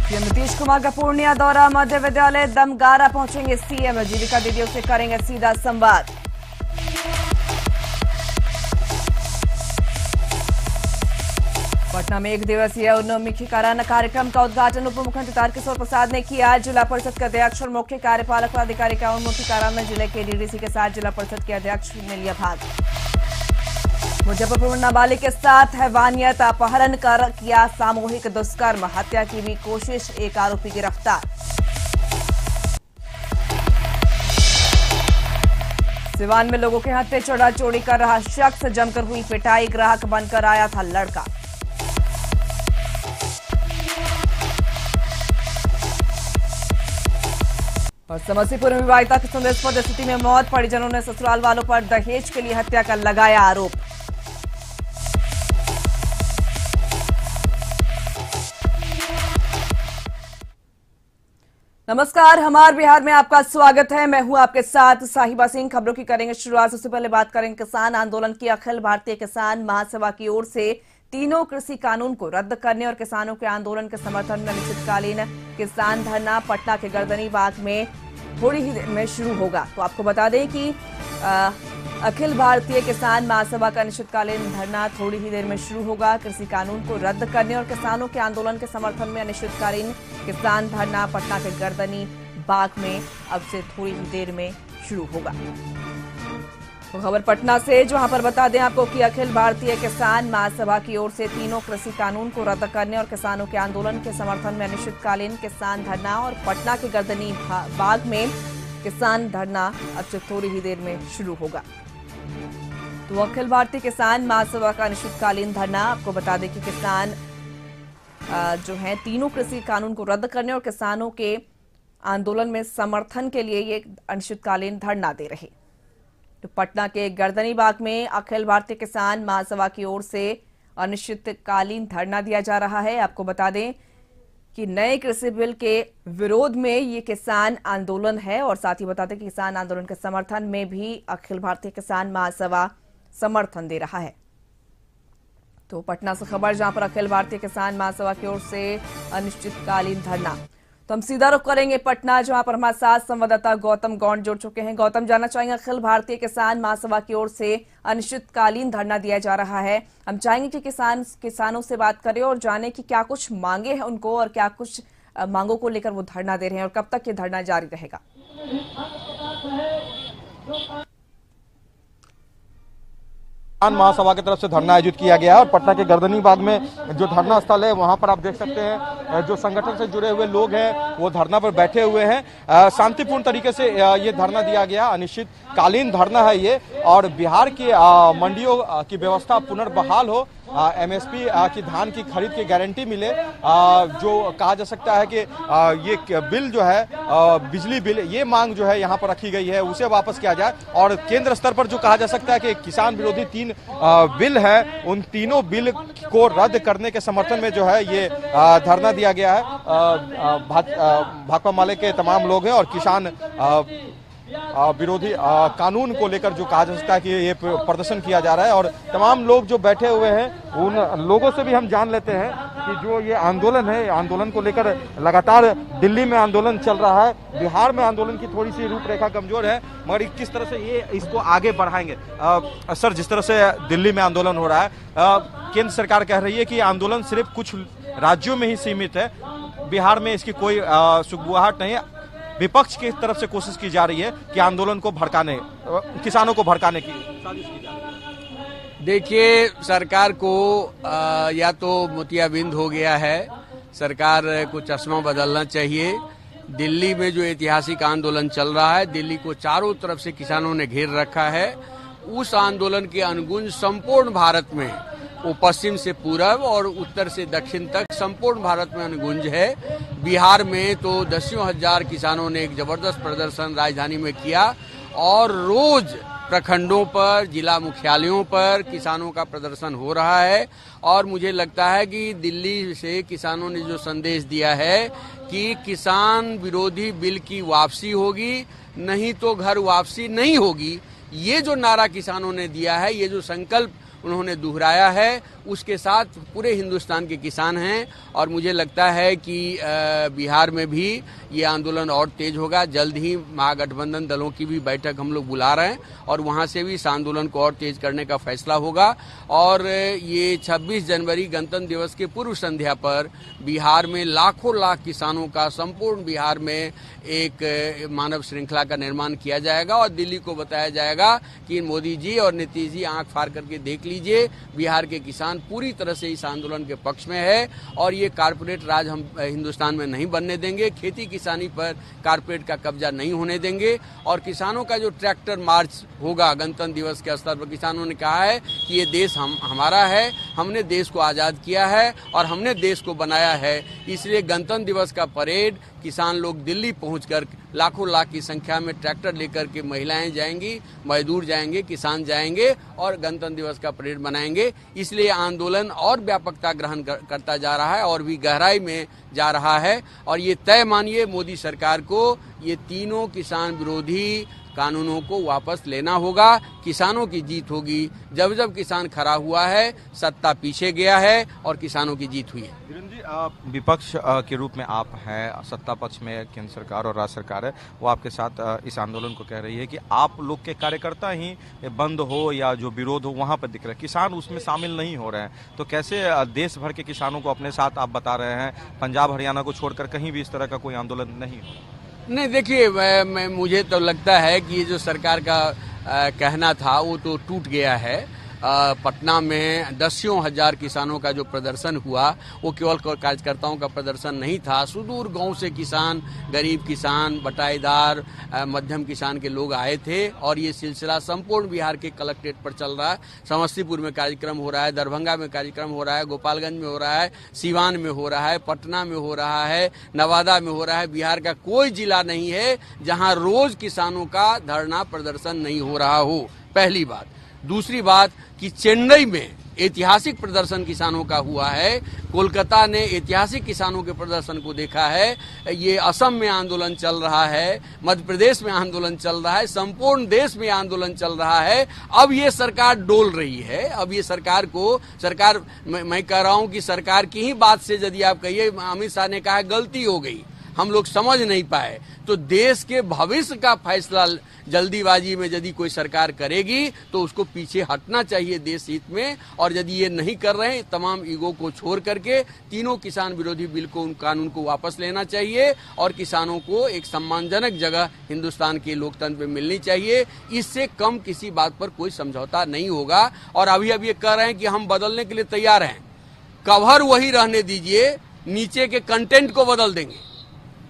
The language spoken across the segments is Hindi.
सीएम नीतीश कुमार का पूर्णिया दौरा, मध्य विद्यालय दमगारा पहुंचेंगे सीएम, जीविका दीदियों से करेंगे सीधा संवाद। पटना में 1 दिवसीय उन्मुखीकरण कार्यक्रम का उद्घाटन उप मुख्यमंत्री तारकिशोर प्रसाद ने किया। जिला परिषद के अध्यक्ष और मुख्य कार्यपालक पदाधिकारी का उन्मुखीकरण में जिले के डीडीसी के साथ जिला परिषद के अध्यक्ष ने लिया भाग। मुजफ्फरपुर में नाबालिग के साथ हैवानियत, अपहरण कर किया सामूहिक दुष्कर्म, हत्या की भी कोशिश, एक आरोपी गिरफ्तार। सिवान में लोगों के हत्थे चढ़ा चोरी कर रहा शख्स, जमकर हुई पिटाई, ग्राहक बनकर आया था लड़का। और समस्तीपुर में विवाहिता की संदेहास्पद स्थिति में मौत, परिजनों ने ससुराल वालों पर दहेज के लिए हत्या का लगाया आरोप। नमस्कार, हमार बिहार में आपका स्वागत है। मैं हूं आपके साथ साहिबा सिंह। खबरों की करेंगे शुरुआत। सबसे पहले बात करेंगे किसान आंदोलन की। अखिल भारतीय किसान महासभा की ओर से तीनों कृषि कानून को रद्द करने और किसानों के आंदोलन के समर्थन में अनिश्चितकालीन किसान धरना पटना के गर्दनी बाग में थोड़ी ही देर में शुरू होगा। तो आपको बता दें कि अखिल भारतीय किसान महासभा का अनिश्चितकालीन धरना थोड़ी ही देर में शुरू होगा। कृषि कानून को रद्द करने और किसानों के आंदोलन के समर्थन में अनिश्चितकालीन किसान धरना पटना के गर्दनी बाग में अब से थोड़ी ही देर में शुरू होगा। तो खबर पटना से, जहां पर बता दें आपको कि अखिल भारतीय किसान महासभा की ओर से तीनों कृषि कानून को रद्द करने और किसानों के आंदोलन के समर्थन में अनिश्चितकालीन किसान धरना और पटना के गर्दनी बाग में किसान धरना अब से थोड़ी ही देर में शुरू होगा। तो अखिल भारतीय किसान महासभा का अनिश्चितकालीन धरना, आपको बता दें कि किसान जो है तीनों कृषि कानून को रद्द करने और किसानों के आंदोलन में समर्थन के लिए ये अनिश्चितकालीन धरना दे रहे। तो पटना के गर्दनी बाग में अखिल भारतीय किसान महासभा की ओर से अनिश्चितकालीन धरना दिया जा रहा है। आपको बता दें कि नए कृषि बिल के विरोध में ये किसान आंदोलन है और साथ ही बता दें कि किसान आंदोलन के समर्थन में भी अखिल भारतीय किसान महासभा समर्थन दे रहा है। तो पटना से खबर, जहां पर अखिल भारतीय किसान महासभा की ओर से अनिश्चितकालीन धरना। तो हम सीधा रुख करेंगे पटना, जहां पर हमारे साथ संवाददाता गौतम गौंड जुड़ चुके हैं। गौतम, जानना चाहेंगे अखिल भारतीय किसान महासभा की ओर से अनिश्चितकालीन धरना दिया जा रहा है। हम चाहेंगे कि किसानों से बात करें और जाने की क्या कुछ मांगे हैं उनको और क्या कुछ मांगों को लेकर वो धरना दे रहे हैं और कब तक ये धरना जारी रहेगा। किसान महासभा की तरफ से धरना आयोजित किया गया है और पटना के गर्दनी बाग में जो धरना स्थल है वहां पर आप देख सकते हैं जो संगठन से जुड़े हुए लोग हैं वो धरना पर बैठे हुए हैं। शांतिपूर्ण तरीके से ये धरना दिया गया, अनिश्चितकालीन धरना है ये। और बिहार की मंडियों की व्यवस्था पुनर्बहाल हो, एमएसपी की धान की खरीद की गारंटी मिले, जो कहा जा सकता है कि ये बिल जो है बिजली बिल, ये मांग जो है यहाँ पर रखी गई है उसे वापस किया जाए। और केंद्र स्तर पर जो कहा जा सकता है कि किसान विरोधी 3 बिल है, उन तीनों बिल को रद्द करने के समर्थन में जो है ये धरना दिया गया है। भाकपा माले के तमाम लोग हैं और किसान विरोधी कानून को लेकर जो कहा जा सकता है कि ये प्रदर्शन किया जा रहा है। और तमाम लोग जो बैठे हुए हैं उन लोगों से भी हम जान लेते हैं कि जो ये आंदोलन है, आंदोलन को लेकर लगातार दिल्ली में आंदोलन चल रहा है, बिहार में आंदोलन की थोड़ी सी रूपरेखा कमजोर है, मगर किस तरह से ये इसको आगे बढ़ाएंगे। सर, जिस तरह से दिल्ली में आंदोलन हो रहा है, केंद्र सरकार कह रही है कि आंदोलन सिर्फ कुछ राज्यों में ही सीमित है, बिहार में इसकी कोई सुगबुगाहट नहीं है। विपक्ष की तरफ से कोशिश की जा रही है कि आंदोलन को भड़काने, किसानों को भड़काने की साजिश की जा रही है। देखिए, सरकार को या तो मोतियाबिंद हो गया है, सरकार को चश्मा बदलना चाहिए। दिल्ली में जो ऐतिहासिक आंदोलन चल रहा है, दिल्ली को चारों तरफ से किसानों ने घेर रखा है। उस आंदोलन के अनुगुंज संपूर्ण भारत में, वो पश्चिम से पूरब और उत्तर से दक्षिण तक संपूर्ण भारत में अनुगुंज है। बिहार में तो दसियों हजार किसानों ने एक जबरदस्त प्रदर्शन राजधानी में किया और रोज प्रखंडों पर, जिला मुख्यालयों पर किसानों का प्रदर्शन हो रहा है। और मुझे लगता है कि दिल्ली से किसानों ने जो संदेश दिया है कि किसान विरोधी बिल की वापसी होगी, नहीं तो घर वापसी नहीं होगी, ये जो नारा किसानों ने दिया है, ये जो संकल्प उन्होंने दोहराया है, उसके साथ पूरे हिंदुस्तान के किसान हैं। और मुझे लगता है कि बिहार में भी ये आंदोलन और तेज होगा। जल्द ही महागठबंधन दलों की भी बैठक हम लोग बुला रहे हैं और वहां से भी इस आंदोलन को और तेज करने का फैसला होगा। और ये 26 जनवरी गणतंत्र दिवस के पूर्व संध्या पर बिहार में लाखों लाख किसानों का, संपूर्ण बिहार में एक मानव श्रृंखला का निर्माण किया जाएगा और दिल्ली को बताया जाएगा कि मोदी जी और नीतीश जी आंख फाड़ करके देख लीजिए, बिहार के किसान पूरी तरह से इस आंदोलन के पक्ष में है और ये कारपोरेट राज हम हिंदुस्तान में नहीं बनने देंगे। खेती किसानी पर कारपोरेट का कब्जा नहीं होने देंगे। और किसानों का जो ट्रैक्टर मार्च होगा गणतंत्र दिवस के स्तर पर, किसानों ने कहा है कि ये देश हमारा है, हमने देश को आज़ाद किया है और हमने देश को बनाया है। इसलिए गणतंत्र दिवस का परेड किसान लोग दिल्ली पहुंचकर लाखों लाख की संख्या में ट्रैक्टर लेकर के महिलाएं जाएंगी, मजदूर जाएंगे, किसान जाएंगे और गणतंत्र दिवस का परेड मनाएंगे। इसलिए आंदोलन और व्यापकता ग्रहण करता जा रहा है और भी गहराई में जा रहा है। और ये तय मानिए मोदी सरकार को ये तीनों किसान विरोधी कानूनों को वापस लेना होगा। किसानों की जीत होगी। जब जब किसान खड़ा हुआ है, सत्ता पीछे गया है और किसानों की जीत हुई है। वीरेंद्र जी, विपक्ष के रूप में आप हैं, सत्ता पक्ष में केंद्र सरकार और राज्य सरकार है, वो आपके साथ इस आंदोलन को कह रही है कि आप लोग के कार्यकर्ता ही बंद हो या जो विरोध हो वहाँ पर दिख रहे हैं, किसान उसमें शामिल नहीं हो रहे हैं। तो कैसे देश भर के किसानों को अपने साथ आप बता रहे हैं, पंजाब हरियाणा को छोड़कर कहीं भी इस तरह का कोई आंदोलन नहीं हो? नहीं, देखिए, मुझे तो लगता है कि ये जो सरकार का कहना था वो तो टूट गया है। पटना में दसियों हजार किसानों का जो प्रदर्शन हुआ वो केवल कार्यकर्ताओं का प्रदर्शन नहीं था। सुदूर गांव से किसान, गरीब किसान, बटाईदार, मध्यम किसान के लोग आए थे और ये सिलसिला संपूर्ण बिहार के कलेक्ट्रेट पर चल रहा है। समस्तीपुर में कार्यक्रम हो रहा है, दरभंगा में कार्यक्रम हो रहा है, गोपालगंज में हो रहा है, सीवान में हो रहा है, पटना में हो रहा है, नवादा में हो रहा है। बिहार का कोई जिला नहीं है जहां रोज किसानों का धरना प्रदर्शन नहीं हो रहा हो, पहली बात। दूसरी बात कि चेन्नई में ऐतिहासिक प्रदर्शन किसानों का हुआ है, कोलकाता ने ऐतिहासिक किसानों के प्रदर्शन को देखा है, ये असम में आंदोलन चल रहा है, मध्य प्रदेश में आंदोलन चल रहा है, संपूर्ण देश में आंदोलन चल रहा है। अब ये सरकार डोल रही है। अब ये सरकार मैं कह रहा हूं कि सरकार की ही बात से यदि आप कहिए, अमित शाह ने कहा गलती हो गई, हम लोग समझ नहीं पाए। तो देश के भविष्य का फैसला जल्दीबाजी में यदि कोई सरकार करेगी तो उसको पीछे हटना चाहिए देश हित में। और यदि ये नहीं कर रहे हैं, तमाम ईगो को छोड़ करके तीनों किसान विरोधी बिल को, उन कानून को वापस लेना चाहिए और किसानों को एक सम्मानजनक जगह हिंदुस्तान के लोकतंत्र में मिलनी चाहिए। इससे कम किसी बात पर कोई समझौता नहीं होगा। और अभी अब ये कह रहे हैं कि हम बदलने के लिए तैयार हैं, कवर वही रहने दीजिए, नीचे के कंटेंट को बदल देंगे।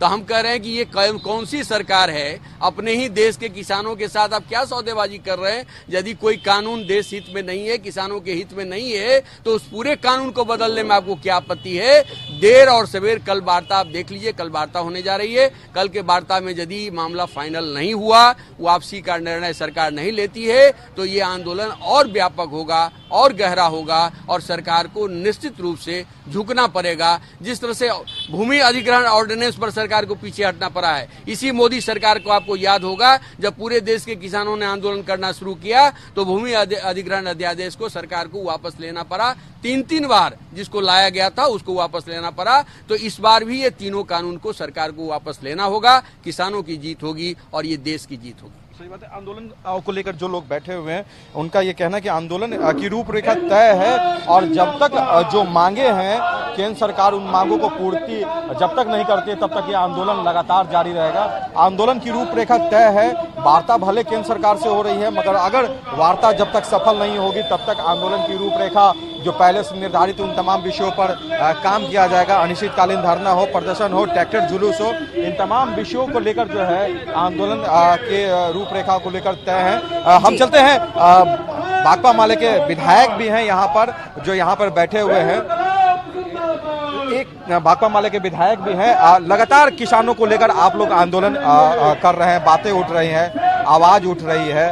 तो हम कह रहे हैं कि ये कौन सी सरकार है? अपने ही देश के किसानों के साथ आप क्या सौदेबाजी कर रहे हैं? यदि कोई कानून देश हित में नहीं है, किसानों के हित में नहीं है, तो उस पूरे कानून को बदलने में आपको क्या आपत्ति है? देर और सवेर कल वार्ता आप देख लीजिए, कल वार्ता होने जा रही है। कल के वार्ता में यदि मामला फाइनल नहीं हुआ, वापसी का निर्णय सरकार नहीं लेती है, तो ये आंदोलन और व्यापक होगा और गहरा होगा और सरकार को निश्चित रूप से झुकना पड़ेगा। जिस तरह से भूमि अधिग्रहण ऑर्डिनेंस पर सरकार को पीछे हटना पड़ा है, इसी मोदी सरकार को आपको याद होगा जब पूरे देश के किसानों ने आंदोलन करना शुरू किया तो भूमि अधिग्रहण अध्यादेश को सरकार को वापस लेना पड़ा। 3 बार जिसको लाया गया था उसको वापस लेना पड़ा। तो इस बार भी ये तीनों कानून को सरकार को वापस लेना होगा। किसानों की जीत होगी और ये देश की जीत होगी। सही बात है। आंदोलन को लेकर जो लोग बैठे हुए हैं उनका ये कहना है कि आंदोलन की रूपरेखा तय है और जब तक जो मांगे हैं केंद्र सरकार उन मांगों को पूर्ति जब तक नहीं करती है तब तक ये आंदोलन लगातार जारी रहेगा। आंदोलन की रूपरेखा तय है। वार्ता भले केंद्र सरकार से हो रही है, मगर अगर वार्ता जब तक सफल नहीं होगी तब तक आंदोलन की रूपरेखा जो पहले से निर्धारित उन तमाम विषयों पर काम किया जाएगा। अनिश्चितकालीन धरना हो, प्रदर्शन हो, ट्रैक्टर जुलूस हो, इन तमाम विषयों को लेकर जो है आंदोलन के रूपरेखा को लेकर तय है। हम चलते हैं, भाकपा माले के विधायक भी हैं यहाँ पर, जो यहाँ पर बैठे हुए हैं। एक भाकपा माले के विधायक भी हैं। लगातार किसानों को लेकर आप लोग आंदोलन कर रहे हैं, बातें उठ रही हैं, आवाज उठ रही है,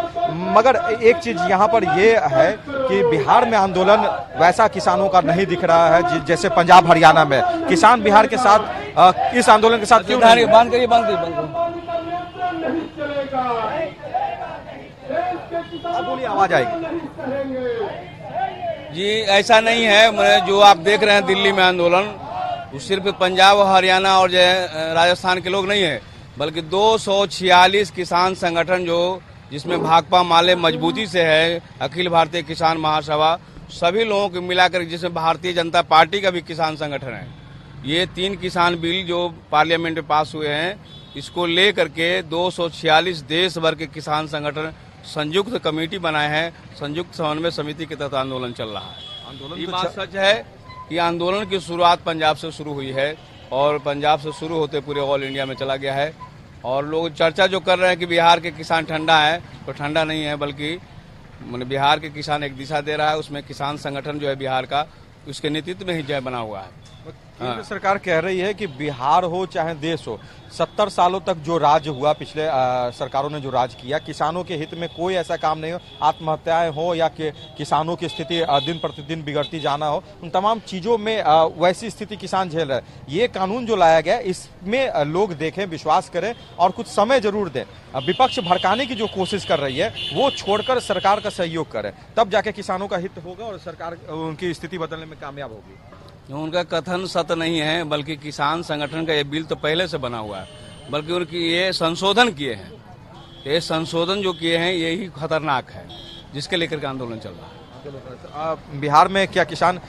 मगर एक चीज यहाँ पर ये है कि बिहार में आंदोलन वैसा किसानों का नहीं दिख रहा है जैसे पंजाब हरियाणा में। किसान बिहार के साथ इस आंदोलन के साथ क्यों नहीं? बंद करिए, बंद करिए, बोलिए, आवाज आएगी। जी ऐसा नहीं है, जो आप देख रहे हैं दिल्ली में आंदोलन, वो सिर्फ पंजाब और हरियाणा और राजस्थान के लोग नहीं है, बल्कि 246 किसान संगठन जिसमें भाकपा माले मजबूती से है, अखिल भारतीय किसान महासभा, सभी लोगों को मिलाकर, जिसमें भारतीय जनता पार्टी का भी किसान संगठन है। ये 3 किसान बिल जो पार्लियामेंट में पास हुए हैं, इसको लेकर के 246 देश भर के किसान संगठन संयुक्त कमेटी बनाए हैं, संयुक्त समन्वय समिति के तहत आंदोलन चल रहा है। आंदोलन ये बात सच है कि आंदोलन की शुरुआत पंजाब से शुरू हुई है और पंजाब से शुरू होते पूरे ऑल इंडिया में चला गया है। और लोग चर्चा जो कर रहे हैं कि बिहार के किसान ठंडा है, तो ठंडा नहीं है, बल्कि बिहार के किसान एक दिशा दे रहा है। उसमें किसान संगठन जो है बिहार का, उसके नेतृत्व में ही जय बना हुआ है। केंद्र सरकार कह रही है कि बिहार हो चाहे देश हो, 70 सालों तक जो राज हुआ, पिछले सरकारों ने जो राज किया, किसानों के हित में कोई ऐसा काम नहीं हो, आत्महत्याएं हो या कि किसानों की स्थिति दिन प्रतिदिन बिगड़ती जाना हो, उन तमाम चीजों में वैसी स्थिति किसान झेल रहे हैं। ये कानून जो लाया गया, इसमें लोग देखें, विश्वास करें और कुछ समय जरूर दें। विपक्ष भड़काने की जो कोशिश कर रही है वो छोड़कर सरकार का सहयोग करें, तब जाके किसानों का हित होगा और सरकार उनकी स्थिति बदलने में कामयाब होगी। उनका कथन सत्य नहीं है, बल्कि किसान संगठन का ये बिल तो पहले से बना हुआ है, बल्कि उनकी ये संशोधन किए हैं। ये संशोधन जो किए हैं यही खतरनाक है, जिसके लेकर के आंदोलन चल रहा है। बिहार में क्या किसान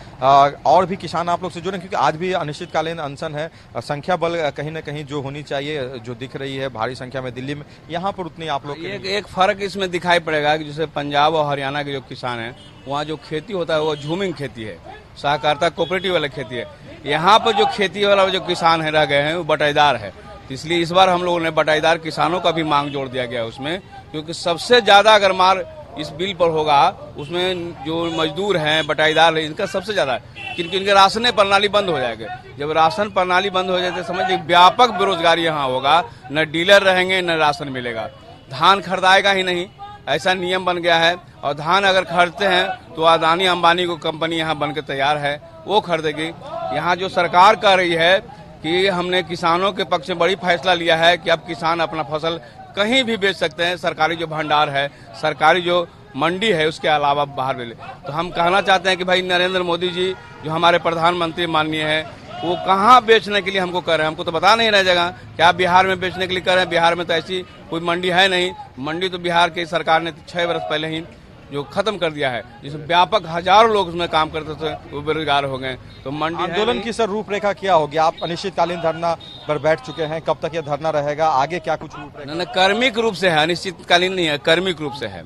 और भी किसान आप लोग से जुड़े, क्योंकि आज भी अनिश्चितकालीन अनशन है, संख्या बल कहीं ना कहीं जो होनी चाहिए, जो दिख रही है भारी संख्या में दिल्ली में, यहाँ पर उतनी आप लोग एक फर्क इसमें दिखाई पड़ेगा कि जैसे पंजाब और हरियाणा के जो किसान हैं, वहाँ जो खेती होता है वो झूमिंग खेती है, सहकारिता कोऑपरेटिव वाला खेती है। यहाँ पर जो खेती वाला जो किसान है रह गए हैं वो बटाईदार है, इसलिए इस बार हम लोगों ने बटाईदार किसानों का भी मांग जोड़ दिया गया उसमें, क्योंकि सबसे ज्यादा अगर मार इस बिल पर होगा, उसमें जो मजदूर हैं, बटाईदार है, इनका सबसे ज्यादा है, क्योंकि इनके राशन प्रणाली बंद हो जाएगी। जब राशन प्रणाली बंद हो जाए तो समझिए व्यापक बेरोजगारी यहाँ होगा, न डीलर रहेंगे न राशन मिलेगा, धान खरीदाएगा ही नहीं, ऐसा नियम बन गया है। और धान अगर खरीदते हैं तो अदानी अंबानी को कंपनी यहाँ बनकर तैयार है, वो खरीदेगी। यहाँ जो सरकार कह रही है कि हमने किसानों के पक्ष में बड़ी फैसला लिया है कि अब किसान अपना फसल कहीं भी बेच सकते हैं, सरकारी जो भंडार है, सरकारी जो मंडी है, उसके अलावा बाहर मिले। तो हम कहना चाहते हैं कि भाई नरेंद्र मोदी जी जो हमारे प्रधानमंत्री माननीय है, वो कहाँ बेचने के लिए हमको कर रहे हैं, हमको तो बता नहीं रह जगह क्या बिहार में बेचने के लिए कर रहे हैं। बिहार में तो ऐसी कोई मंडी है नहीं, मंडी तो बिहार की सरकार ने 6 वर्ष पहले ही जो खत्म कर दिया है, जिसमें व्यापक हजारों लोग उसमें काम करते थे, वो बेरोजगार हो गए। तो मंडी आंदोलन की सर रूपरेखा क्या होगी? आप अनिश्चितकालीन धरना पर बैठ चुके हैं, कब तक यह धरना रहेगा, आगे क्या कुछ रूपरेखा? नहीं, कर्मिक रूप से है, अनिश्चितकालीन नहीं है, कर्मिक रूप से है।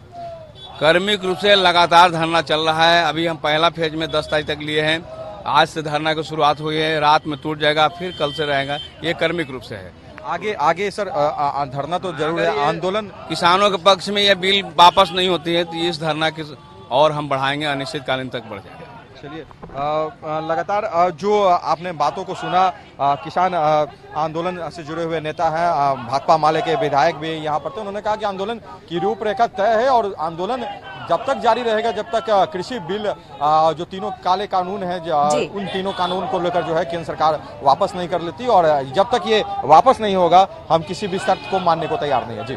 कर्मिक रूप से लगातार धरना चल रहा है। अभी हम पहला फेज में 10 तारीख तक लिए हैं, आज से धरना की शुरुआत हुई है, रात में टूट जाएगा, फिर कल से रहेगा। ये कर्मिक रूप से है। आगे सर धरना तो जरूर है, आंदोलन किसानों के पक्ष में यह बिल वापस नहीं होती है तो इस धरना की और हम बढ़ाएंगे, अनिश्चितकालीन तक बढ़ जाएगा। चलिए, लगातार जो आपने बातों को सुना, किसान आंदोलन से जुड़े हुए नेता हैं, भाकपा माले के विधायक भी यहाँ पर थे। उन्होंने कहा कि आंदोलन की रूपरेखा तय है और आंदोलन जब तक जारी रहेगा जब तक कृषि बिल जो तीनों काले कानून हैं, उन तीनों कानून को लेकर जो है केंद्र सरकार वापस नहीं कर लेती, और जब तक ये वापस नहीं होगा हम किसी भी शर्त को मानने को तैयार नहीं है। जी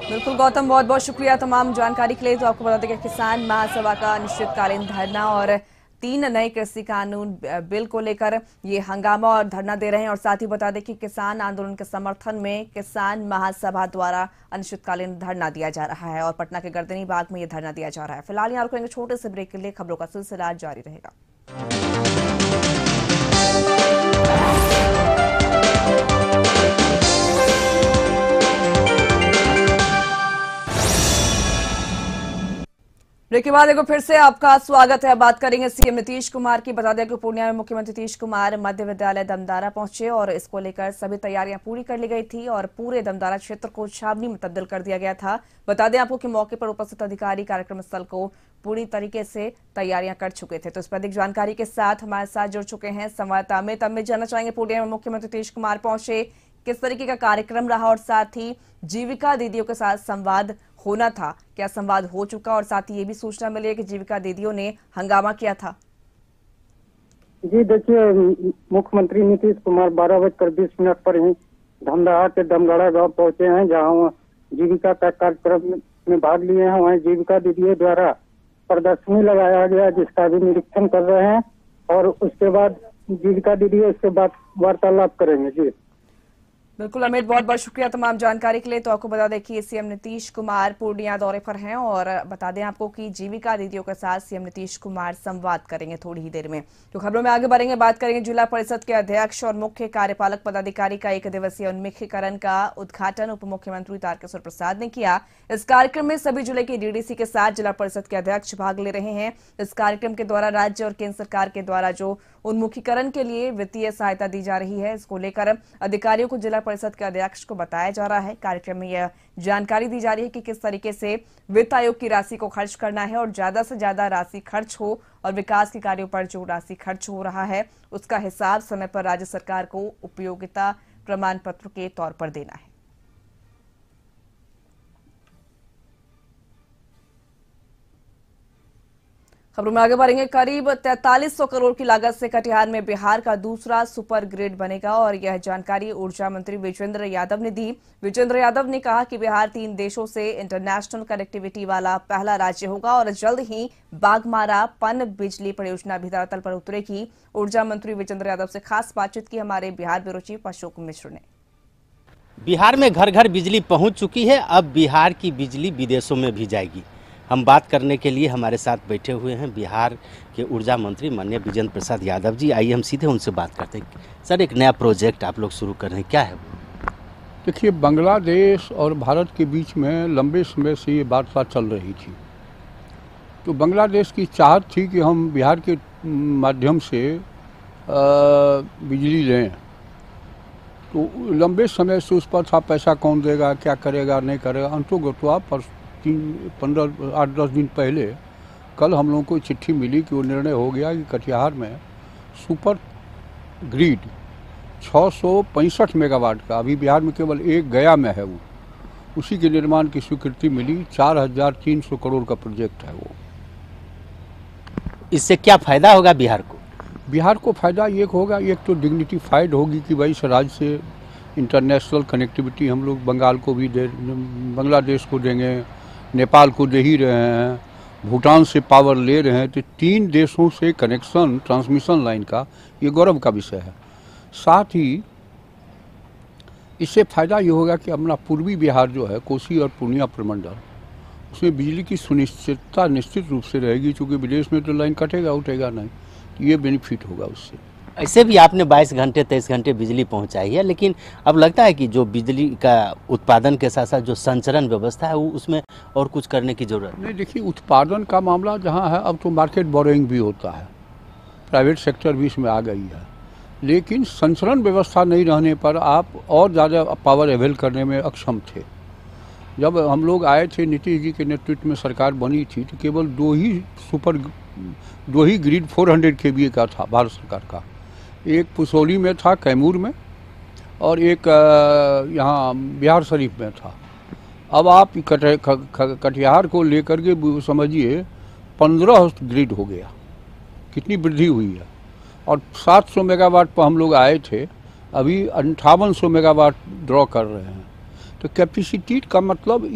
बिल्कुल गौतम, बहुत बहुत शुक्रिया तमाम जानकारी के लिए। तो आपको बता दें कि किसान महासभा का अनिश्चितकालीन धरना और 3 नए कृषि कानून बिल को लेकर ये हंगामा और धरना दे रहे हैं। और साथ ही बता दें कि किसान आंदोलन के समर्थन में किसान महासभा द्वारा अनिश्चितकालीन धरना दिया जा रहा है और पटना के गर्दनी बाग में ये धरना दिया जा रहा है। फिलहाल यहाँ रुकेंगे छोटे से ब्रेक के लिए, खबरों का सिलसिला जारी रहेगा। ब्रेक के बाद एक फिर से आपका स्वागत है। बात करेंगे सीएम नीतीश कुमार की। बता दें कि पूर्णिया में मुख्यमंत्री नीतीश कुमार मध्य विद्यालय दमदारा पहुंचे और इसको लेकर सभी तैयारियां पूरी कर ली गई थी और पूरे दमदारा क्षेत्र को छावनी में तब्दील कर दिया गया था। बता दें आपको कि मौके पर उपस्थित अधिकारी कार्यक्रम स्थल को पूरी तरीके से तैयारियां कर चुके थे। तो इस पर अधिक जानकारी के साथ हमारे साथ जुड़ चुके हैं संवाददाता अमित। अमित, जानना चाहेंगे पूर्णिया में मुख्यमंत्री नीतीश कुमार पहुंचे, किस तरीके का कार्यक्रम रहा और साथ ही जीविका दीदियों के साथ संवाद होना था, क्या संवाद हो चुका? और साथ ही ये भी सूचना मिली है कि जीविका दीदियों ने हंगामा किया था। जी देखिए, मुख्यमंत्री नीतीश कुमार 12:20 पर ही धमदाहा के दमगढ़ा गांव पहुंचे हैं, जहां जीविका का कार्यक्रम में भाग लिए हैं। वहीं जीविका दीदियों द्वारा प्रदर्शनी लगाया गया जिसका भी निरीक्षण कर रहे हैं और उसके बाद जीविका दीदी उसके बाद वार्तालाप करेंगे। जी बिल्कुल अमित, बहुत बहुत शुक्रिया तमाम जानकारी के लिए। तो आपको बता दें कि सीएम नीतीश कुमार पूर्णिया दौरे पर हैं और बता दें आपको कि जीविका दीदियों के साथ सीएम नीतीश कुमार संवाद करेंगे थोड़ी ही देर में। तो खबरों में आगे बढ़ेंगे, बात करेंगे जिला परिषद के अध्यक्ष और मुख्य कार्यपालक पदाधिकारी का 1 दिवसीय उन्मुखीकरण का उद्घाटन उप मुख्यमंत्री तारकिशोर प्रसाद ने किया। इस कार्यक्रम में सभी जिले के डीडीसी के साथ जिला परिषद के अध्यक्ष भाग ले रहे हैं। इस कार्यक्रम के द्वारा राज्य और केंद्र सरकार के द्वारा जो उन्मुखीकरण के लिए वित्तीय सहायता दी जा रही है, इसको लेकर अधिकारियों को जिला परिषद के अध्यक्ष को बताया जा रहा है। कार्यक्रम में यह जानकारी दी जा रही है कि किस तरीके से वित्त आयोग की राशि को खर्च करना है और ज्यादा से ज्यादा राशि खर्च हो और विकास के कार्यों पर जो राशि खर्च हो रहा है उसका हिसाब समय पर राज्य सरकार को उपयोगिता प्रमाण पत्र के तौर पर देना है। खबरों में आगे बढ़ेंगे। करीब 4300 करोड़ की लागत से कटिहार में बिहार का दूसरा सुपर ग्रिड बनेगा और यह जानकारी ऊर्जा मंत्री विजेंद्र यादव ने दी। विजेंद्र यादव ने कहा कि बिहार 3 देशों से इंटरनेशनल कनेक्टिविटी वाला पहला राज्य होगा और जल्द ही बाघमारा पन बिजली परियोजना भी धरातल पर उतरेगी। ऊर्जा मंत्री विजेंद्र यादव से खास बातचीत की हमारे बिहार ब्यूरो चीफ अशोक मिश्र ने। बिहार में घर घर बिजली पहुंच चुकी है, अब बिहार की बिजली विदेशों में भी जाएगी। हम बात करने के लिए हमारे साथ बैठे हुए हैं बिहार के ऊर्जा मंत्री माननीय विजेंद्र प्रसाद यादव जी। आइए हम सीधे उनसे बात करते हैं। सर, एक नया प्रोजेक्ट आप लोग शुरू कर रहे हैं, क्या है वो? देखिए, बांग्लादेश और भारत के बीच में लंबे समय से ये वार्ता चल रही थी। तो बांग्लादेश की चाहत थी कि हम बिहार के माध्यम से बिजली लें। तो लंबे समय से उस पर था पैसा कौन देगा, क्या करेगा, नहीं करेगा। अंतोगत्वा पर 8-10 दिन पहले कल हम लोगों को चिट्ठी मिली कि वो निर्णय हो गया कि कटिहार में सुपर ग्रिड 665 मेगावाट का, अभी बिहार में केवल एक गया में है, वो उसी के निर्माण की स्वीकृति मिली। 4300 करोड़ का प्रोजेक्ट है वो। इससे क्या फायदा होगा बिहार को? बिहार को फायदा ये होगा, एक तो डिग्निटीफाइड होगी कि भाई इस राज्य से इंटरनेशनल कनेक्टिविटी हम लोग बंगाल को भी दे, बांग्लादेश को देंगे, नेपाल को दे ही रहे हैं, भूटान से पावर ले रहे हैं। तो 3 देशों से कनेक्शन ट्रांसमिशन लाइन का ये गौरव का विषय है। साथ ही इससे फायदा ये होगा कि अपना पूर्वी बिहार जो है, कोसी और पूर्णिया प्रमंडल, उसमें बिजली की सुनिश्चितता निश्चित रूप से रहेगी, क्योंकि विदेश में तो लाइन कटेगा उठेगा नहीं। तो ये बेनिफिट होगा उससे। ऐसे भी आपने 22 घंटे 23 घंटे बिजली पहुंचाई है, लेकिन अब लगता है कि जो बिजली का उत्पादन के साथ साथ जो संचरण व्यवस्था है वो उसमें और कुछ करने की जरूरत नहीं। देखिए, उत्पादन का मामला जहां है, अब तो मार्केट बोरोइंग भी होता है, प्राइवेट सेक्टर भी इसमें आ गई है। लेकिन संचरण व्यवस्था नहीं रहने पर आप और ज़्यादा पावर अवेल करने में अक्षम थे। जब हम लोग आए थे, नीतीश जी के नेतृत्व में सरकार बनी थी, तो केवल 2 ही ग्रिड 400 kVA का था भारत सरकार का। एक पुसौली में था, कैमूर में, और एक यहाँ बिहार शरीफ में था। अब आप कटिहार को लेकर के समझिए 15 ग्रिड हो गया, कितनी वृद्धि हुई है। और 700 मेगावाट पर हम लोग आए थे, अभी 5800 मेगावाट ड्रॉ कर रहे हैं। तो कैपेसिटी का मतलब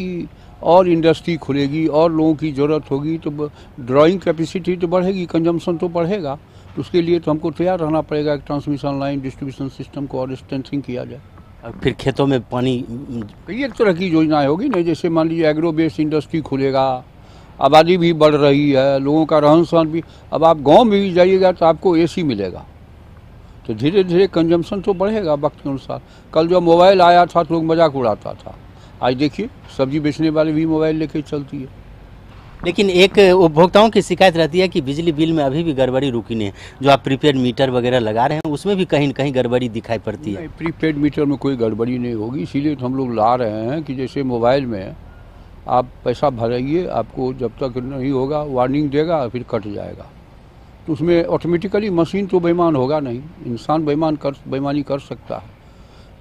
और इंडस्ट्री खुलेगी और लोगों की ज़रूरत होगी, तो ड्राइंग कैपेसिटी तो बढ़ेगी, कंजम्पशन तो बढ़ेगा। तो उसके लिए तो हमको तैयार रहना पड़ेगा कि ट्रांसमिशन लाइन, डिस्ट्रीब्यूशन सिस्टम को और स्ट्रेंथिंग किया जाए। और फिर खेतों में पानी, एक तरह की योजनाएं होगी नहीं, जैसे मान लीजिए एग्रो बेस्ड इंडस्ट्री खुलेगा, आबादी भी बढ़ रही है, लोगों का रहन सहन भी। अब आप गांव में भी जाइएगा तो आपको एसी मिलेगा, तो धीरे धीरे कंजम्पशन तो बढ़ेगा वक्त के अनुसार। कल जो मोबाइल आया था तो लोग मजाक उड़ाता था, आज देखिए सब्जी बेचने वाले भी मोबाइल लेके चलती है। लेकिन एक उपभोक्ताओं की शिकायत रहती है कि बिजली बिल में अभी भी गड़बड़ी रुकी नहीं है। जो आप प्रीपेड मीटर वगैरह लगा रहे हैं उसमें भी कहीं न कहीं गड़बड़ी दिखाई पड़ती है। प्रीपेड मीटर में कोई गड़बड़ी नहीं होगी, इसीलिए तो हम लोग ला रहे हैं कि जैसे मोबाइल में आप पैसा भराइए, आपको जब तक नहीं होगा वार्निंग देगा, फिर कट जाएगा। तो उसमें ऑटोमेटिकली मशीन तो बेईमान होगा नहीं, इंसान बेईमानी कर सकता है,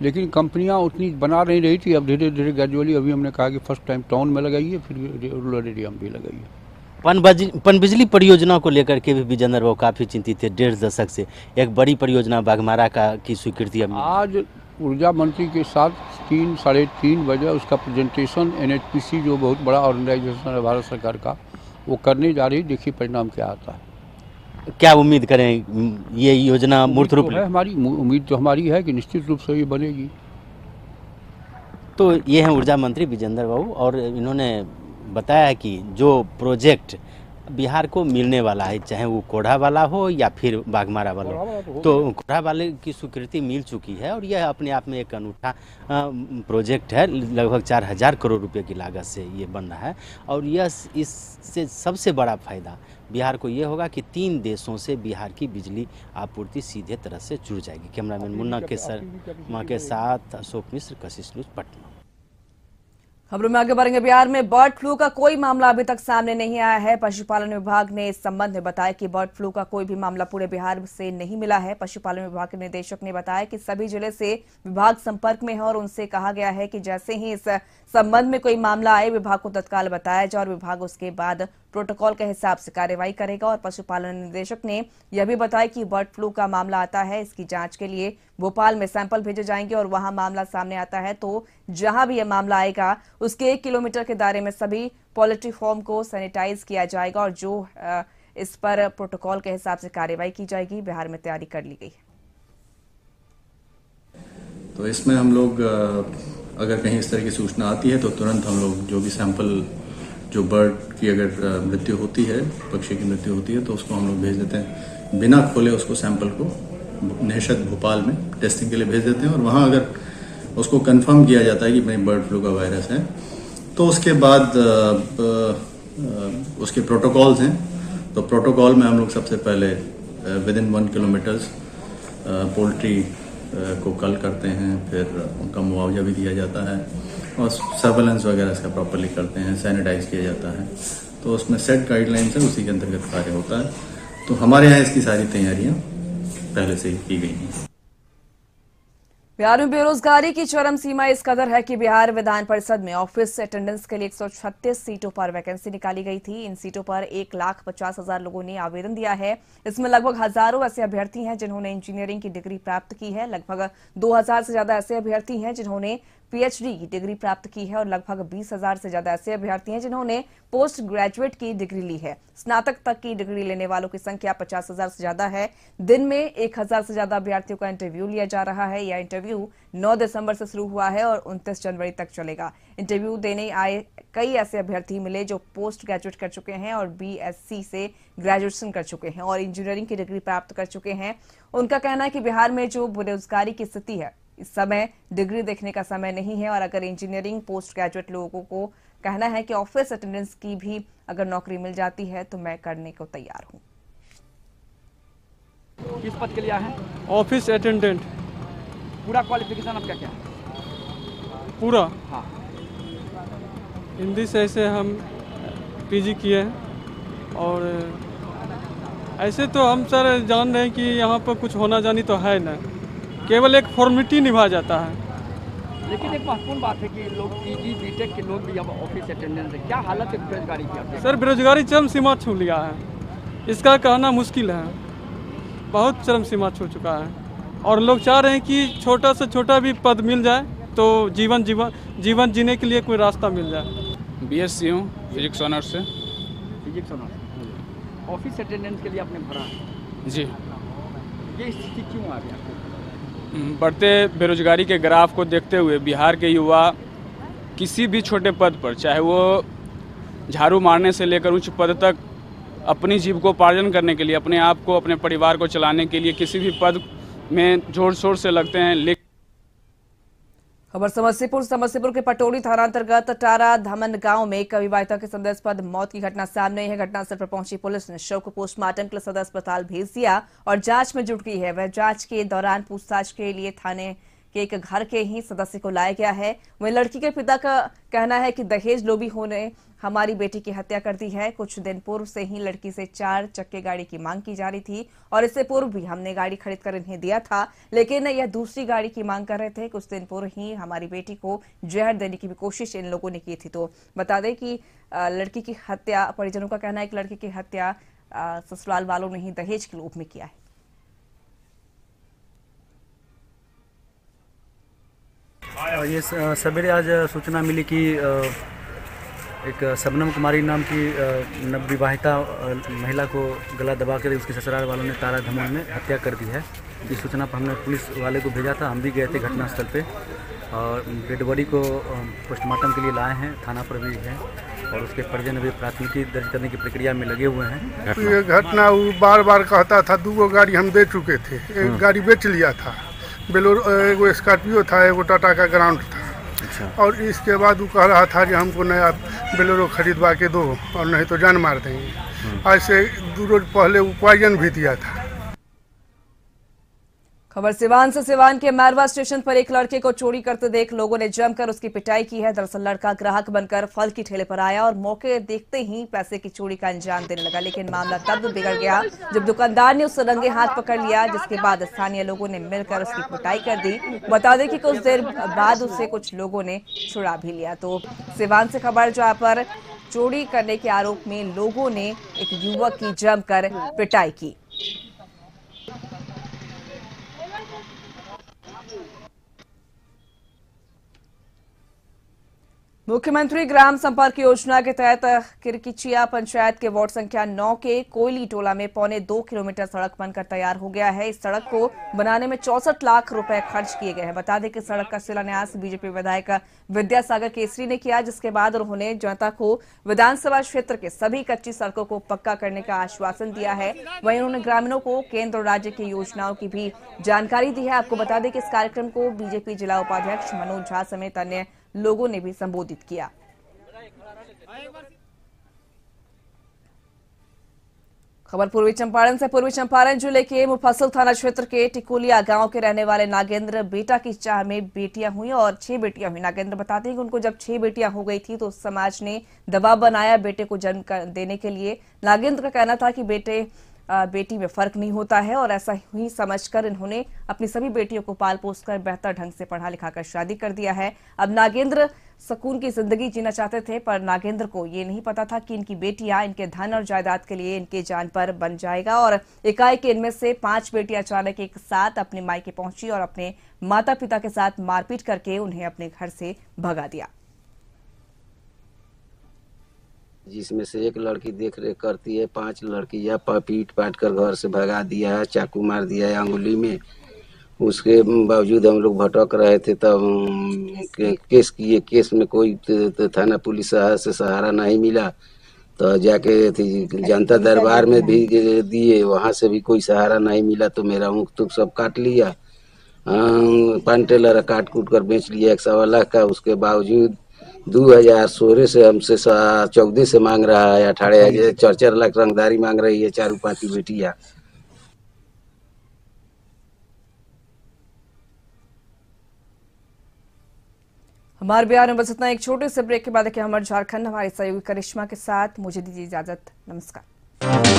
लेकिन कंपनियां उतनी बना नहीं रही थी। अब धीरे धीरे ग्रेजुअली अभी हमने कहा कि फर्स्ट टाइम टाउन में लगाइए, फिर रूरल एरिया में भी लगाइए। पनबिजली परियोजना को लेकर के भी विजेंद्र बाबू काफ़ी चिंतित थे। 1.5 दशक से एक बड़ी परियोजना बाघमारा की स्वीकृति आज ऊर्जा मंत्री के साथ 3-3:30 बजे उसका प्रेजेंटेशन NHPC जो बहुत बड़ा ऑर्गेनाइजेशन है भारत सरकार का, वो करने जा रही, देखिए परिणाम क्या आता है। क्या उम्मीद करें ये योजना मूर्त रूप है हमारी उम्मीद तो हमारी है कि निश्चित रूप से ये बनेगी। तो ये हैं ऊर्जा मंत्री विजेंद्र बाबू, और इन्होंने बताया कि जो प्रोजेक्ट बिहार को मिलने वाला है, चाहे वो कोढ़ा वाला हो या फिर बाघमारा वाला हो, तो कोढ़ा वाले की स्वीकृति मिल चुकी है और यह अपने आप में एक अनूठा प्रोजेक्ट है। लगभग 4000 करोड़ रुपए की लागत से ये बन रहा है और यह इससे सबसे बड़ा फायदा बिहार को ये होगा कि 3 देशों से बिहार की बिजली आपूर्ति सीधे तरह से जुड़ जाएगी। कैमरामैन मुन्ना के साथ अशोक मिश्र, कशिश न्यूज, पटना। खबरों में आगे बढ़ेंगे। बिहार में बर्ड फ्लू का कोई मामला अभी तक सामने नहीं आया है। पशुपालन विभाग ने इस संबंध में बताया कि बर्ड फ्लू का कोई भी मामला पूरे बिहार से नहीं मिला है। पशुपालन विभाग के निदेशक ने बताया कि सभी जिले से विभाग संपर्क में है और उनसे कहा गया है कि जैसे ही इस संबंध में कोई मामला आए विभाग को तत्काल बताया जाए और विभाग उसके बाद प्रोटोकॉल के हिसाब से कार्रवाई करेगा। और पशुपालन निदेशक ने यह भी बताया कि बर्ड फ्लू का मामला आता है, इसकी जांच के लिए भोपाल में सैंपल भेजे जाएंगे और वहां मामला सामने आता है तो जहां भी यह मामला आएगा उसके 1 किलोमीटर के दायरे में सभी पोल्ट्री फार्म को सैनिटाइज किया जाएगा और जो इस पर प्रोटोकॉल के हिसाब से कार्रवाई की जाएगी। बिहार में तैयारी कर ली गई है। तो इसमें हम लोग अगर कहीं इस तरह की सूचना आती है तो तुरंत हम लोग जो भी सैंपल, जो बर्ड की अगर मृत्यु होती है, पक्षी की मृत्यु होती है, तो उसको हम लोग भेज देते हैं बिना खोले। उसको सैंपल को निःशत भोपाल में टेस्टिंग के लिए भेज देते हैं और वहाँ अगर उसको कंफर्म किया जाता है कि भाई बर्ड फ्लू का वायरस है तो उसके बाद उसके प्रोटोकॉल्स हैं। तो प्रोटोकॉल में हम लोग सबसे पहले विदिन 1 किलोमीटर पोल्ट्री को कल करते हैं, फिर उनका मुआवजा भी दिया जाता है और सर्वेलेंस वगैरह इसका प्रॉपरली करते हैं, सैनिटाइज किया जाता है। तो उसमें सेट गाइडलाइंस है, उसी के अंतर्गत कार्य होता है। तो हमारे यहाँ इसकी सारी तैयारियां पहले से ही की गई हैं। बिहार में बेरोजगारी की चरम सीमा इस कदर है कि बिहार विधान परिषद में ऑफिस अटेंडेंस के लिए 136 सीटों पर वैकेंसी निकाली गई थी। इन सीटों पर 1,50,000 लोगों ने आवेदन दिया है। इसमें लगभग हजारों ऐसे अभ्यर्थी हैं जिन्होंने इंजीनियरिंग की डिग्री प्राप्त की है। लगभग 2000 से ज्यादा ऐसे अभ्यर्थी हैं जिन्होंने पीएचडी की डिग्री प्राप्त की है और लगभग 20,000 से ज्यादा ऐसे अभ्यर्थी हैं जिन्होंने पोस्ट ग्रेजुएट की डिग्री ली है। स्नातक तक की डिग्री लेने वालों की संख्या 50,000 से ज्यादा है। दिन में 1,000 से ज्यादा अभ्यर्थियों का इंटरव्यू लिया जा रहा है। यह इंटरव्यू 9 दिसंबर से शुरू हुआ है और 29 जनवरी तक चलेगा। इंटरव्यू देने आए कई ऐसे अभ्यर्थी मिले जो पोस्ट ग्रेजुएट कर चुके हैं और बीएससी से ग्रेजुएशन कर चुके हैं और इंजीनियरिंग की डिग्री प्राप्त कर चुके हैं। उनका कहना है कि बिहार में जो बेरोजगारी की स्थिति है, इस समय डिग्री देखने का समय नहीं है और अगर इंजीनियरिंग पोस्ट ग्रेजुएट लोगों को कहना है कि ऑफिस अटेंडेंस की भी अगर नौकरी मिल जाती है तो मैं करने को तैयार हूं। किस पद के लिए आए हैं? Office attendant. पूरा क्वालिफिकेशन आपका क्या है? पूरा? हाँ। हिंदी से ऐसे हम पीजी किए हैं और ऐसे तो हम सर जान रहे हैं कि यहाँ पर कुछ होना जानी तो है ना, केवल एक फॉर्मेलिटी निभा जाता है। लेकिन एक महत्वपूर्ण बात है कि लोग पीजी बीटेक के लोग भी अब ऑफिस अटेंडेंट है। क्या हालत है बेरोजगारी की? सर बेरोजगारी चरम सीमा छू लिया है, इसका कहना मुश्किल है। बहुत चरम सीमा छू चुका है और लोग चाह रहे हैं कि छोटा से छोटा भी पद मिल जाए तो जीवन जीने के लिए कोई रास्ता मिल जाए। बीएससी हूँ, फिजिक्स ऑनर से। Physics honour. ऑफिस अटेंडेंट के लिए आपने भरा है? जी। ये स्थिति क्यों आ गया? बढ़ते बेरोजगारी के ग्राफ को देखते हुए बिहार के युवा किसी भी छोटे पद पर, चाहे वो झाड़ू मारने से लेकर उच्च पद तक, अपनी जीविकोपार्जन करने के लिए, अपने आप को, अपने परिवार को चलाने के लिए किसी भी पद में जोर शोर से लगते हैं। लेकिन खबर समस्तीपुर के पटोरी थाना अंतर्गत टारा धमन गांव में एक अविवाहिता की संदेहास्पद मौत की घटना सामने आई है। घटनास्थल पर पहुंची पुलिस ने शव को पोस्टमार्टम के लिए सदर अस्पताल भेज दिया और जांच में जुट गई है। वह जांच के दौरान पूछताछ के लिए थाने के एक घर के ही सदस्य को लाया गया है। वहीं लड़की के पिता का कहना है कि दहेज लोभी होने हमारी बेटी की हत्या कर दी है। कुछ दिन पूर्व से ही लड़की से 4 चक्के गाड़ी की मांग की जा रही थी और इससे पूर्व भी हमने गाड़ी खरीद कर इन्हें दिया था, लेकिन यह दूसरी गाड़ी की मांग कर रहे थे। कुछ दिन पूर्व ही हमारी बेटी को जहर देने की भी कोशिश इन लोगों ने की थी। तो बता दें कि लड़की की हत्या, परिजनों का कहना है कि लड़की की हत्या ससुराल वालों ने ही दहेज के लोभ में किया है। ये सवेरे आज सूचना मिली कि एक शबनम कुमारी नाम की नवविवाहिता महिला को गला दबाकर उसके ससुराल वालों ने तारा धमोल में हत्या कर दी है। इस सूचना पर हमने पुलिस वाले को भेजा था, हम भी गए थे घटनास्थल पे और डेड बॉडी को पोस्टमार्टम के लिए लाए हैं, थाना पर भी है और उसके परिजन अभी प्राथमिकी दर्ज करने की प्रक्रिया में लगे हुए हैं। ये घटना वो बार बार कहता था, 2 गाड़ी हम दे चुके थे, एक गाड़ी बेच लिया था, बेलोरो एगो स्कॉर्पियो था, एगो टाटा का ग्राउंड था। अच्छा। और इसके बाद वो कह रहा था कि हमको नया बेलोरो खरीदवा के दो और नहीं तो जान मार देंगे। आज से 2 रोज पहले वो पॉइजन भी दिया था। खबर सिवान से। सिवान के मैरवा स्टेशन पर एक लड़के को चोरी करते देख लोगों ने जमकर उसकी पिटाई की है। दरअसल लड़का ग्राहक बनकर फल की ठेले पर आया और मौके देखते ही पैसे की चोरी का अंजाम देने लगा, लेकिन मामला तब बिगड़ गया जब दुकानदार ने उसे रंगे हाथ पकड़ लिया, जिसके बाद स्थानीय लोगों ने मिलकर उसकी पिटाई कर दी। बता दें कि कुछ देर बाद उसे कुछ लोगों ने छुड़ा भी लिया। तो सिवान से खबर, जहां पर चोरी करने के आरोप में लोगों ने एक युवक की जमकर पिटाई की। मुख्यमंत्री ग्राम संपर्क योजना के तहत किरकिचिया पंचायत के वार्ड संख्या 9 के कोयली टोला में 1.25 किलोमीटर सड़क बनकर तैयार हो गया है। इस सड़क को बनाने में 64 लाख रुपए खर्च किए गए हैं। बता दें कि सड़क का शिलान्यास बीजेपी विधायक विद्यासागर केसरी ने किया, जिसके बाद उन्होंने जनता को विधानसभा क्षेत्र के सभी कच्ची सड़कों को पक्का करने का आश्वासन दिया है। वहीं उन्होंने ग्रामीणों को केंद्र और राज्य की योजनाओं की भी जानकारी दी है। आपको बता दें कि इस कार्यक्रम को बीजेपी जिला उपाध्यक्ष मनोज झा समेत अन्य लोगों ने भी संबोधित किया। खबर पूर्वी चंपारण से। पूर्वी चंपारण जिले के मुफस्सिल थाना क्षेत्र के टिकोलिया गांव के रहने वाले नागेंद्र बेटा की चाह में बेटियां हुई और 6 बेटियां हुई। नागेंद्र बताते हैं कि उनको जब 6 बेटियां हो गई थी तो समाज ने दबाव बनाया बेटे को जन्म देने के लिए। नागेंद्र का कहना था कि बेटी में फर्क नहीं होता है और ऐसा ही समझकर इन्होंने अपनी सभी बेटियों को पाल पोस कर बेहतर ढंग से पढ़ा लिखाकर शादी कर दिया है। अब नागेंद्र सुकून की जिंदगी जीना चाहते थे, पर नागेंद्र को ये नहीं पता था कि इनकी बेटियां इनके धन और जायदाद के लिए इनके जान पर बन जाएगा। और एकाएक इनमें से 5 बेटियां अचानक एक साथ अपने मायके पहुंची और अपने माता पिता के साथ मारपीट करके उन्हें अपने घर से भगा दिया। जिसमें से एक लड़की देख रेख करती है, 5 लड़कियां पीट पाट कर घर से भगा दिया है, चाकू मार दिया है अंगुली में। उसके बावजूद हम लोग भटक रहे थे, तब केस किए। केस में कोई थाना पुलिस से सहारा नहीं मिला, तो जाके जनता दरबार में भी दिए, वहां से भी कोई सहारा नहीं मिला। तो मेरा मुख तुक सब काट लिया, पान टेलर काट कूट कर बेच लिया 1.25 लाख का। उसके बावजूद 2016 से हमसे 14 से मांग रहा है 18,000, 4 लाख रंगदारी मांग रही है 4-5 बेटियां। हमारे बिहार में बस इतना। एक छोटे से ब्रेक के बाद हमारे झारखंड हमारी सहयोगी करिश्मा के साथ। मुझे दीजिए इजाजत। नमस्कार।